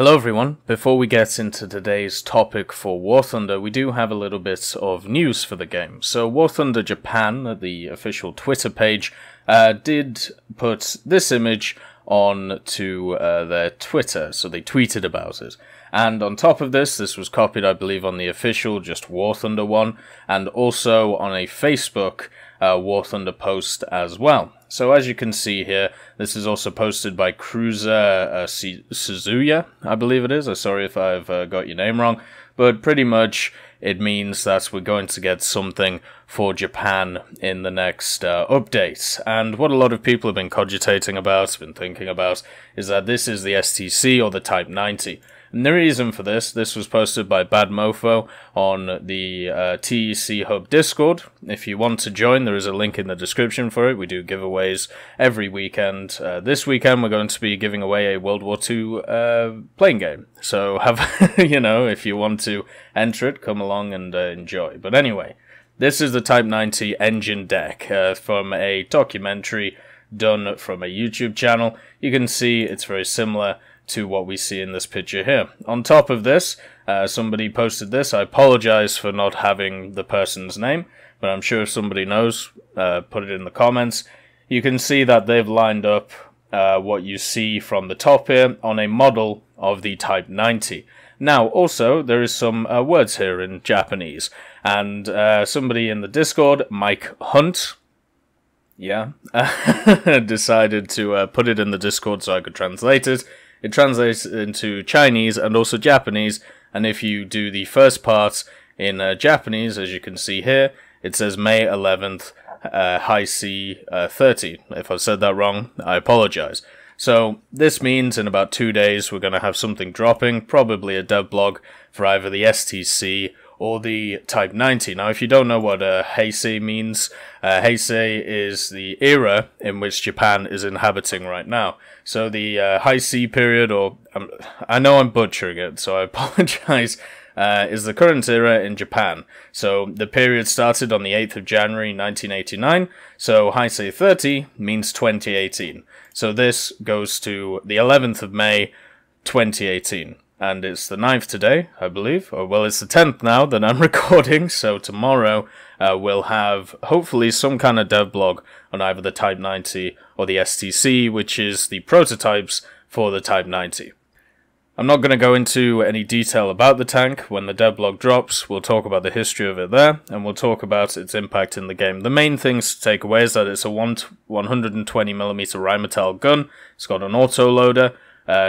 Hello everyone, before we get into today's topic for War Thunder, we do have a little bit of news for the game. So War Thunder Japan, the official Twitter page, did put this image on to their Twitter, so they tweeted about it. And on top of this was copied, I believe, on the official just War Thunder one, and also on a Facebook War Thunder post as well. So as you can see here, this is also posted by Cruiser Suzuya, I believe it is. I'm sorry if I've got your name wrong. But pretty much it means that we're going to get something for Japan in the next update. And what a lot of people have been cogitating about, been thinking about, is that this is the STC or the Type 90. And the reason for this was posted by Bad Mofo on the TEC Hub Discord. If you want to join, there is a link in the description for it. We do giveaways every weekend. This weekend we're going to be giving away a World War II playing game. So have, you know, if you want to enter it, come along and enjoy. But anyway, this is the Type 90 engine deck from a documentary done from a YouTube channel. You can see it's very similar to what we see in this picture here. On top of this, somebody posted this. I apologize for not having the person's name, but I'm sure if somebody knows, put it in the comments. You can see that they've lined up what you see from the top here on a model of the Type 90. Now, also, there is some words here in Japanese, and somebody in the Discord, Mike Hunt, decided to put it in the Discord so I could translate it. It translates into Chinese and also Japanese, and if you do the first part in Japanese, as you can see here, it says May 11th, high C 30. If I said that wrong, I apologize. So this means in about 2 days we're going to have something dropping, probably a dev blog for either the STC or the Type 90. Now, if you don't know what Heisei means, Heisei is the era in which Japan is inhabiting right now. So the Heisei period, or I know I'm butchering it, so I apologize, is the current era in Japan. So the period started on the 8th of January 1989, so Heisei 30 means 2018. So this goes to the 11th of May 2018. And it's the 9th today, I believe. Or, well, it's the 10th now that I'm recording. So tomorrow we'll have, hopefully, some kind of dev blog on either the Type 90 or the STC, which is the prototypes for the Type 90. I'm not going to go into any detail about the tank. When the dev blog drops, we'll talk about the history of it there, and we'll talk about its impact in the game. The main things to take away is that it's a 120mm Rheinmetall gun. It's got an autoloader.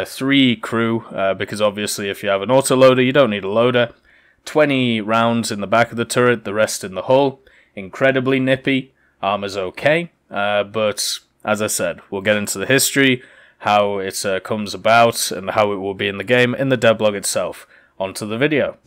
3 crew, because obviously if you have an autoloader, you don't need a loader. 20 rounds in the back of the turret, the rest in the hull. Incredibly nippy. Armor's okay, but as I said, we'll get into the history, how it comes about, and how it will be in the game in the devlog itself. Onto the video.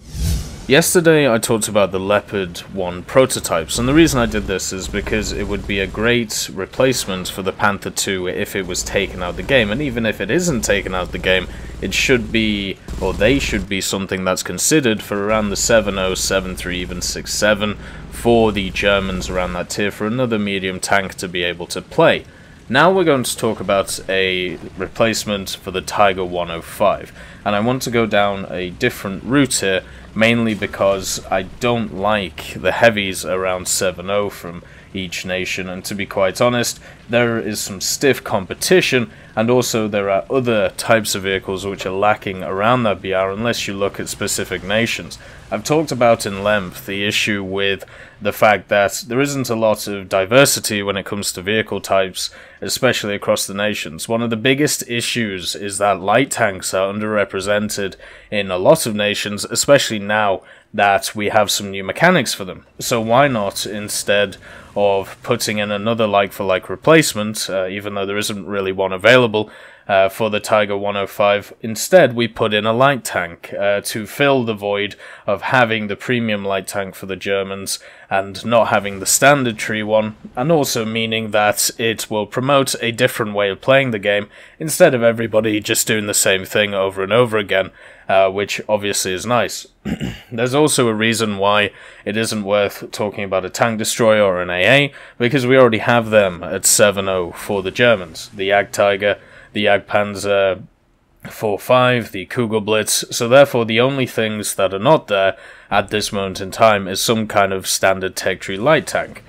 Yesterday I talked about the Leopard 1 prototypes, and the reason I did this is because it would be a great replacement for the Panther 2 if it was taken out of the game, and even if it isn't taken out of the game, it should be, or they should be, something that's considered for around the 7.0, 7.3, even 6.7 for the Germans around that tier for another medium tank to be able to play. Now we're going to talk about a replacement for the Tiger 105, and I want to go down a different route here, mainly because I don't like the heavies around 7.0 from each nation, and to be quite honest, there is some stiff competition, and also there are other types of vehicles which are lacking around that BR unless you look at specific nations. I've talked about in length the issue with the fact that there isn't a lot of diversity when it comes to vehicle types, especially across the nations. One of the biggest issues is that light tanks are underrepresented in a lot of nations, especially now that we have some new mechanics for them. So why not, instead of putting in another like-for-like replacement, even though there isn't really one available for the Tiger 105, instead we put in a light tank to fill the void of having the premium light tank for the Germans and not having the standard tree one, and also meaning that it will promote a different way of playing the game instead of everybody just doing the same thing over and over again, which obviously is nice. There's also a reason why it isn't worth talking about a tank destroyer or an AA, because we already have them at 7.0 for the Germans. The Jagdtiger, the Jagdpanzer, 45, the Cougar Blitz, so therefore the only things that are not there at this moment in time is some kind of standard Tech Tree light tank.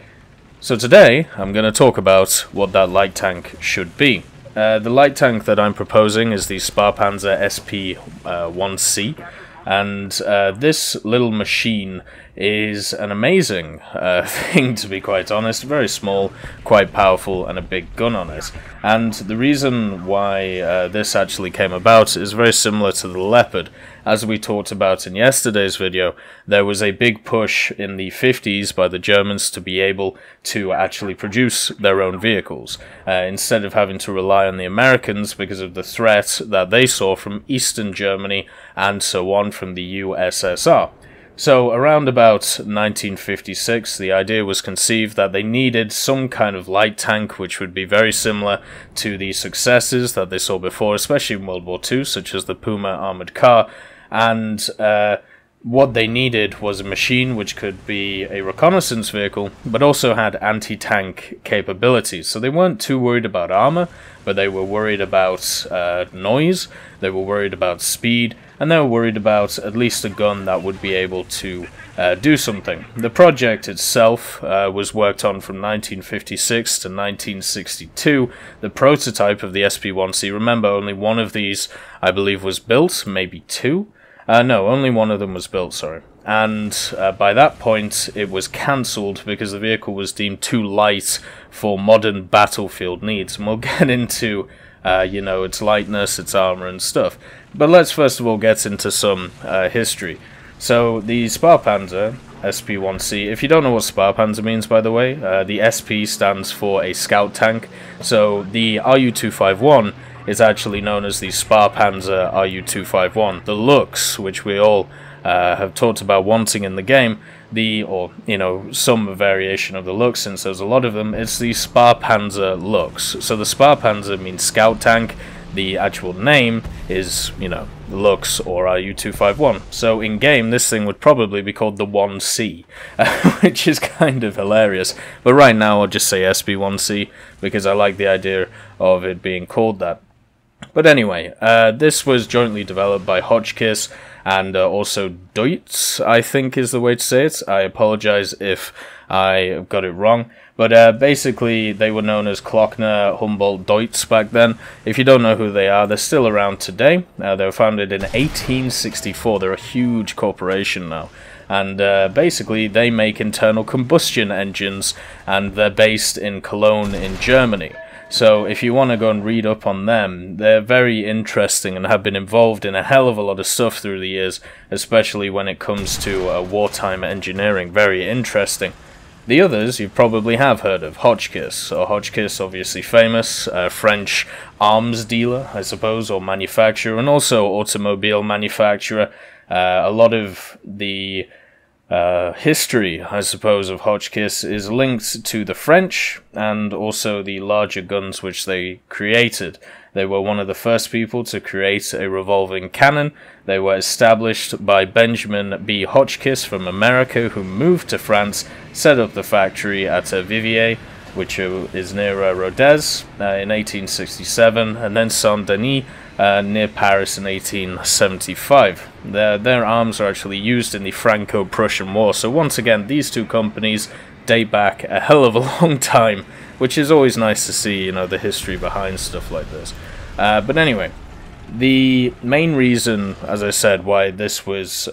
So today I'm going to talk about what that light tank should be. The light tank that I'm proposing is the Spähpanzer SP-1C, and this little machine is an amazing thing, to be quite honest. Very small, quite powerful, and a big gun on it. And the reason why this actually came about is very similar to the Leopard. As we talked about in yesterday's video, there was a big push in the 50s by the Germans to be able to actually produce their own vehicles, instead of having to rely on the Americans because of the threat that they saw from Eastern Germany and so on from the USSR. So around about 1956, the idea was conceived that they needed some kind of light tank which would be very similar to the successes that they saw before, especially in World War II, such as the Puma armored car, and what they needed was a machine which could be a reconnaissance vehicle, but also had anti-tank capabilities. So they weren't too worried about armor, but they were worried about noise, they were worried about speed, and they were worried about at least a gun that would be able to do something. The project itself was worked on from 1956 to 1962. The prototype of the SP-1C, remember, only one of these, I believe, was built, maybe two. No, only one of them was built, sorry. And by that point, it was cancelled because the vehicle was deemed too light for modern battlefield needs. And we'll get into, you know, its lightness, its armor and stuff. But let's first of all get into some history. So, the Spähpanzer SP-1C, if you don't know what Spähpanzer means, by the way, the SP stands for a scout tank. So, the RU-251 is actually known as the Spähpanzer RU-251. The looks, which we all have talked about wanting in the game, or you know, some variation of the looks, since there's a lot of them, it's the Spähpanzer looks. So the Spähpanzer means scout tank. The actual name is, you know, looks or RU-251. So in game, this thing would probably be called the 1C, which is kind of hilarious. But right now, I'll just say SP-1C because I like the idea of it being called that. But anyway, this was jointly developed by Hotchkiss and also Deutz, I think is the way to say it. I apologize if I got it wrong. But basically, they were known as Klockner, Humboldt, Deutz back then. If you don't know who they are, they're still around today. They were founded in 1864. They're a huge corporation now. And basically, they make internal combustion engines, and they're based in Cologne in Germany. So if you want to go and read up on them, they're very interesting and have been involved in a hell of a lot of stuff through the years, especially when it comes to wartime engineering. Very interesting. The others you probably have heard of, Hotchkiss. So Hotchkiss, obviously famous, French arms dealer, I suppose, or manufacturer, and also automobile manufacturer. A lot of the history, I suppose, of Hotchkiss is linked to the French and also the larger guns which they created. They were one of the first people to create a revolving cannon. They were established by Benjamin B. Hotchkiss from America, who moved to France, set up the factory at Viviers, which is near Rodez, in 1867, and then Saint-Denis, near Paris in 1875. Their arms are actually used in the Franco-Prussian War. So once again, these two companies date back a hell of a long time, which is always nice to see, you know, the history behind stuff like this. But anyway, the main reason, as I said, why this was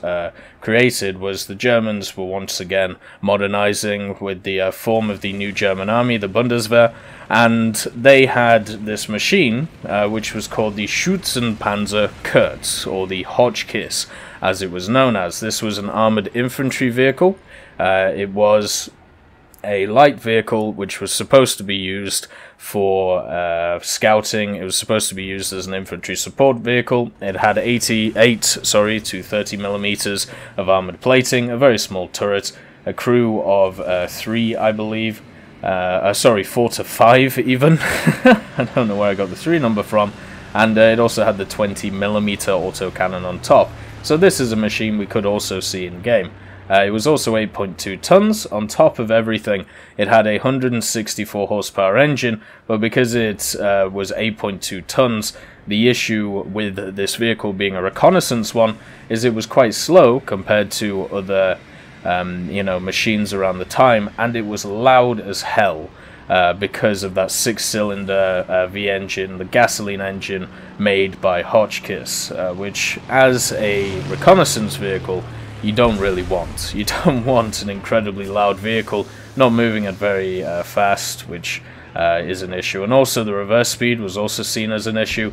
created was the Germans were once again modernizing with the form of the new German army, the Bundeswehr, and they had this machine which was called the Schützenpanzer Kurz, or the Hotchkiss, as it was known as. This was an armored infantry vehicle. It was a light vehicle which was supposed to be used for scouting. It was supposed to be used as an infantry support vehicle. It had 88 to 30 millimeters of armored plating, a very small turret, a crew of 3, I believe. 4 to 5 even. I don't know where I got the 3 number from. And it also had the 20 millimeter autocannon on top. So this is a machine we could also see in game. It was also 8.2 tons. On top of everything, it had a 164 horsepower engine, but because it was 8.2 tons, the issue with this vehicle being a reconnaissance one is it was quite slow compared to other machines around the time, and it was loud as hell. Because of that 6-cylinder V engine, the gasoline engine made by Hotchkiss, which as a reconnaissance vehicle you don't really want. You don't want an incredibly loud vehicle not moving at very fast, which is an issue. And also the reverse speed was also seen as an issue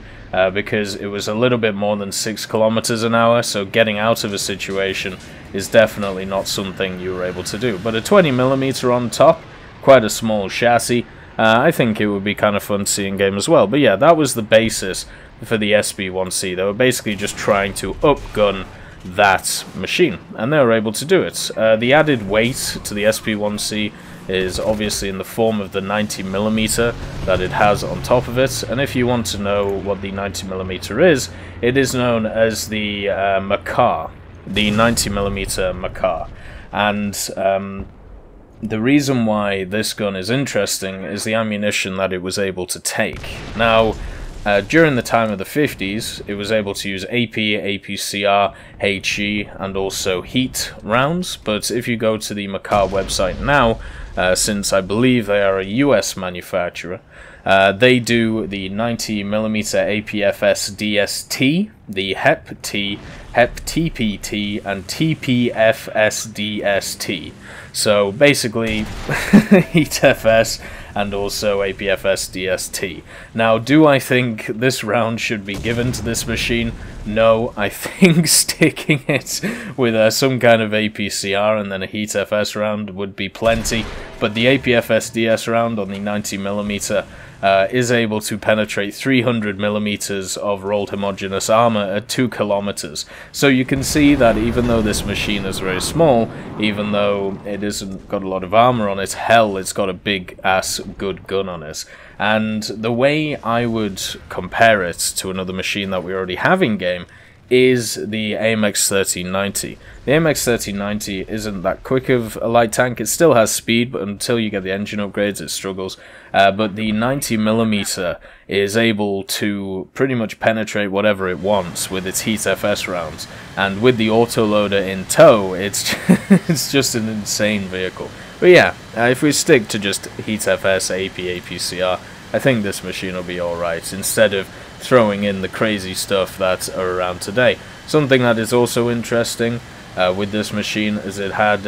because it was a little bit more than 6 kilometers an hour, so getting out of a situation is definitely not something you were able to do. But a 20mm on top, quite a small chassis, I think it would be kind of fun to see in game as well. But yeah, that was the basis for the SB1C. They were basically just trying to upgun that machine, and they were able to do it. The added weight to the SB1C is obviously in the form of the 90mm that it has on top of it, and if you want to know what the 90mm is, it is known as the Mecar, the 90mm Mecar. And the reason why this gun is interesting is the ammunition that it was able to take. Now, during the time of the 50s, it was able to use AP, APCR, HE, and also heat rounds, but if you go to the Mecar website now, since I believe they are a US manufacturer, they do the 90mm APFS DST, the HEP-T, HEP-TPT, and TPFS DST. So basically, HEAT-FS and also APFS DST. Now, do I think this round should be given to this machine? No, I think sticking it with some kind of APCR and then a HEAT-FS round would be plenty, but the APFS DS round on the 90mm is able to penetrate 300mm of rolled homogeneous armor at 2 kilometers. So you can see that even though this machine is very small, even though it isn't got a lot of armor on it, hell, it's got a big ass good gun on it. And the way I would compare it to another machine that we already have in game is the AMX-1390. The AMX-1390 isn't that quick of a light tank. It still has speed, but until you get the engine upgrades, it struggles. But the 90mm is able to pretty much penetrate whatever it wants with its HEAT-FS rounds. And with the autoloader in tow, it's it's just an insane vehicle. But yeah, if we stick to just HEAT-FS, AP, APCR, I think this machine will be alright, instead of throwing in the crazy stuff that are around today. Something that is also interesting with this machine is it had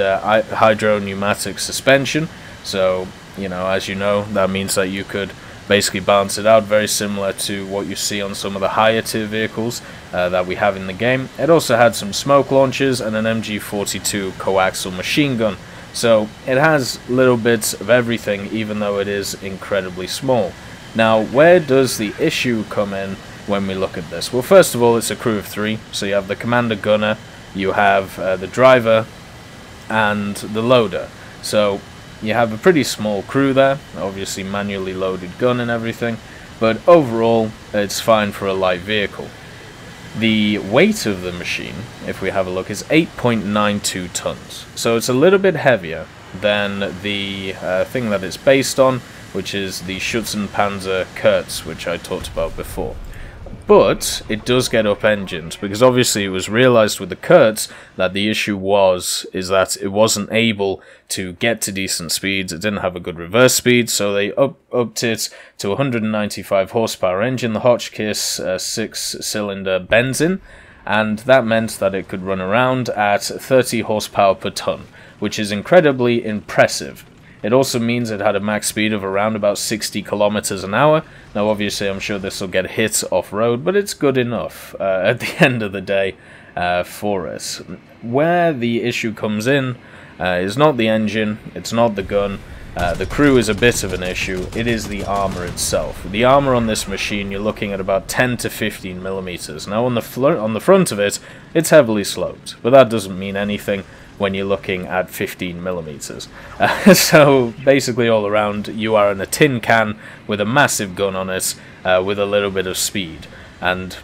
hydro pneumatic suspension, so as you know, that means that you could basically balance it out, very similar to what you see on some of the higher tier vehicles that we have in the game. It also had some smoke launchers and an MG42 coaxial machine gun, so it has little bits of everything, even though it is incredibly small. Now, where does the issue come in when we look at this? Well, first of all, it's a crew of 3, so you have the commander gunner, you have the driver, and the loader. So you have a pretty small crew there, obviously manually loaded gun and everything, but overall it's fine for a light vehicle. The weight of the machine, if we have a look, is 8.92 tons, so it's a little bit heavier than the thing that it's based on, which is the Spähpanzer Kurz, which I talked about before. But it does get up-engined, because obviously it was realized with the Kurz that the issue is that it wasn't able to get to decent speeds. It didn't have a good reverse speed, so they upped it to 195 horsepower engine, the Hotchkiss 6-cylinder benzene, and that meant that it could run around at 30 horsepower per ton, which is incredibly impressive. It also means it had a max speed of around about 60 kilometers an hour. Now obviously I'm sure this will get hit off-road, but it's good enough at the end of the day for it. Where the issue comes in is not the engine, it's not the gun, the crew is a bit of an issue, it is the armor itself. The armor on this machine, you're looking at about 10 to 15 millimeters. Now on the front of it, it's heavily sloped, but that doesn't mean anything when you're looking at 15 millimeters. So basically all around you are in a tin can with a massive gun on it with a little bit of speed, and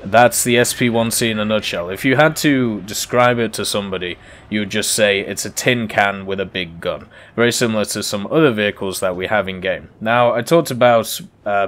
That's the SP1C in a nutshell. If you had to describe it to somebody, you would just say it's a tin can with a big gun. Very similar to some other vehicles that we have in game. Now, I talked about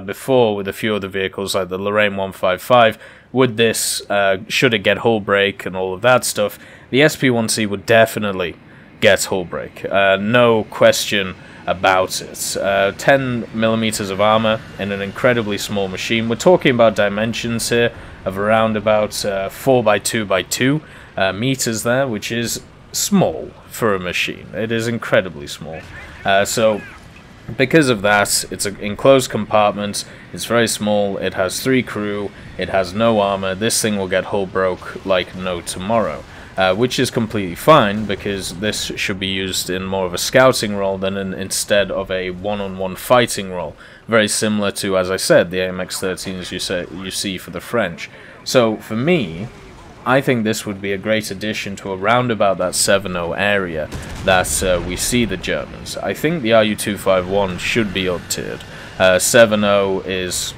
before with a few other vehicles like the Lorraine 155, would this, should it get hull break and all of that stuff, the SP1C would definitely get hull break. No question about it. 10mm of armor in an incredibly small machine. We're talking about dimensions here of around about 4x2x2 meters there, which is small for a machine. It is incredibly small. So because of that, it's an enclosed compartment, it's very small, it has 3 crew, it has no armor. This thing will get hull broke like no tomorrow. Which is completely fine, because this should be used in more of a scouting role than instead of a one-on-one fighting role. Very similar to, as I said, the AMX-13s you see for the French. So for me, I think this would be a great addition to around about that 7.0 area that we see the Germans. I think the RU-251 should be up-tiered. 7.0 is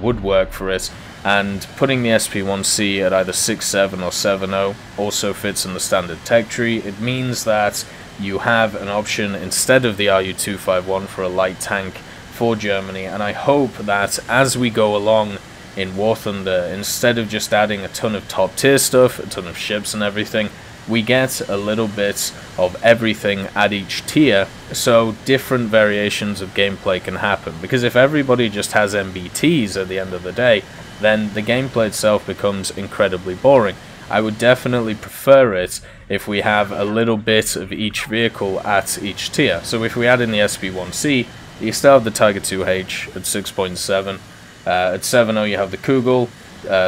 would work for it. And putting the SP1C at either 6.7 or 7.0 also fits in the standard tech tree. It means that you have an option instead of the RU-251 for a light tank for Germany, and I hope that as we go along in War Thunder, instead of just adding a ton of top tier stuff, a ton of ships and everything, we get a little bit of everything at each tier, so different variations of gameplay can happen. Because if everybody just has MBTs at the end of the day, then the gameplay itself becomes incredibly boring. I would definitely prefer it if we have a little bit of each vehicle at each tier. So if we add in the SP1C, you still have the Tiger 2H at 6.7. At 7.0 you have the Kugel,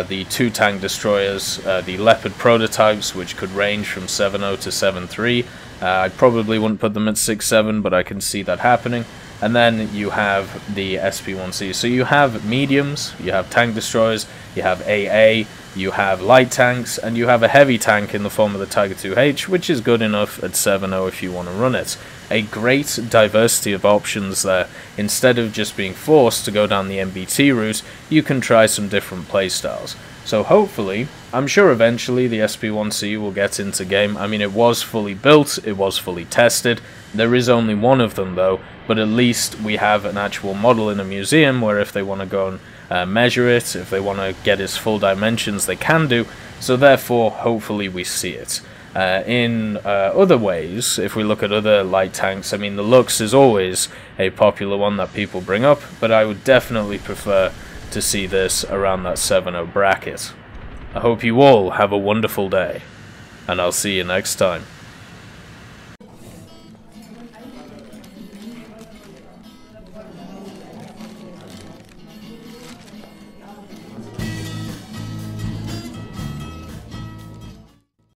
the 2 tank destroyers, the Leopard prototypes, which could range from 7.0 to 7.3. I probably wouldn't put them at 6.7, but I can see that happening. And then you have the SP1C. So you have mediums, you have tank destroyers, you have AA, you have light tanks, and you have a heavy tank in the form of the Tiger 2H, which is good enough at 7.0 if you want to run it. A great diversity of options there. Instead of just being forced to go down the MBT route, you can try some different playstyles. So hopefully, I'm sure eventually the SP1C will get into game. I mean, it was fully built, it was fully tested. There is only one of them though, but at least we have an actual model in a museum where if they want to go and measure it, if they want to get its full dimensions, they can do. So therefore, hopefully we see it. In other ways, if we look at other light tanks, I mean, the Lux is always a popular one that people bring up, but I would definitely prefer to see this around that 7.0 bracket. I hope you all have a wonderful day, and I'll see you next time.